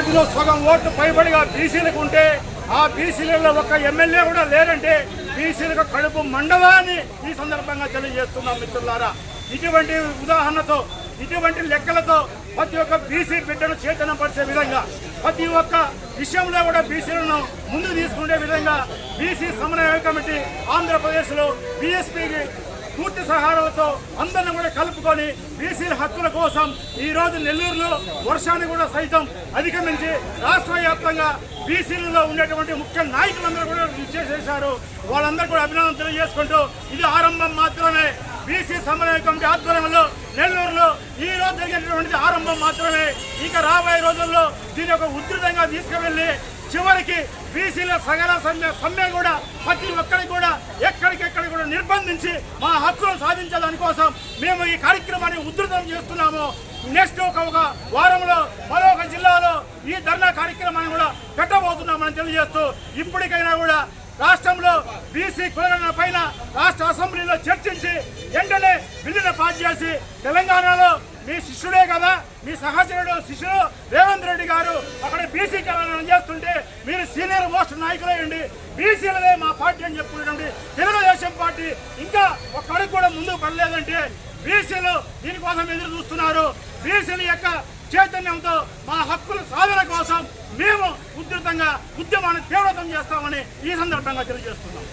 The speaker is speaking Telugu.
పార్టీలో సగం ఓట్లు పైబడిగా బీసీలకు ఉంటే ఆ బీసీలలో ఒక ఎమ్మెల్యే కూడా లేరంటే బీసీలకు కడుపు మండలాన్ని ఈ సందర్భంగా తెలియజేస్తున్నాం మిత్రులారా. ఇటువంటి ఉదాహరణతో ఇటువంటి లెక్కలతో ప్రతి ఒక్క బీసీ బిడ్డను చైతన్యపరిచే విధంగా ప్రతి ఒక్క విషయంలో కూడా బీసీలను ముందుకు తీసుకునే విధంగా బీసీ సమన్వయ కమిటీ ఆంధ్రప్రదేశ్లో బీఎస్పీకి పూర్తి సహాయంతో అందరిని కూడా కలుపుకొని బీసీల హక్కుల కోసం ఈరోజు నెల్లూరులో వర్షాన్ని కూడా సైతం అధిగమించి రాష్ట్ర వ్యాప్తంగా బీసీలలో ఉండేటువంటి ముఖ్య నాయకులందరూ కూడా చేశారు. వాళ్ళందరూ కూడా అభినందన తెలియజేసుకుంటూ ఇది ఆరంభం మాత్రమే. బీసీ సమన్వయ కమిటీ ఆధ్వర్యంలో నెల్లూరులో ఈ రోజు జరిగినటువంటి ఆరంభం మాత్రమే. ఇక రాబోయే రోజుల్లో దీని ఒక ఉధృతంగా తీసుకువెళ్ళి చివరికి బీసీల సగల సమ్మె కూడా ప్రతి ఒక్కరికి కూడా ఎక్కడికెక్కడ కూడా నిర్బంధించి మా హక్కులు సాధించడాని కోసం మేము ఈ కార్యక్రమాన్ని ఉధృతం చేస్తున్నాము. నెక్స్ట్ ఒక వారంలో మరొక జిల్లాలో ఈ ధర్నా కార్యక్రమాన్ని కూడా పెట్టబోతున్నామని తెలియజేస్తూ ఇప్పటికైనా కూడా రాష్ట్రంలో బీసీ కులగణన పైన రాష్ట్ర అసెంబ్లీలో చర్చించి వెంటనే బిల్లును పాస్ చేసి తెలంగాణలో మీ శిష్యుడే కదా, మీ సహచరుడు శిష్యుడు రేవంత్ రెడ్డి గారు అక్కడ బీసీ కులగణన చేస్తుంటే మీరు సీనియర్ మోస్ట్ నాయకులయ్యండి, బీసీలదే మా పార్టీ అని చెప్పుకునేటువంటి తెలుగుదేశం పార్టీ ఇంకా ఒక అడుగు కూడా ముందుకు పడలేదంటే బీసీలు దీనికోసం ఎదురు చూస్తున్నారు. బీసీల యొక్క చైతన్యంతో మా హక్కుల సాధన కోసం మేము ఉధృతంగా ఉద్యమాన్ని తీవ్రతం చేస్తామని ఈ సందర్భంగా తెలియజేస్తున్నాం.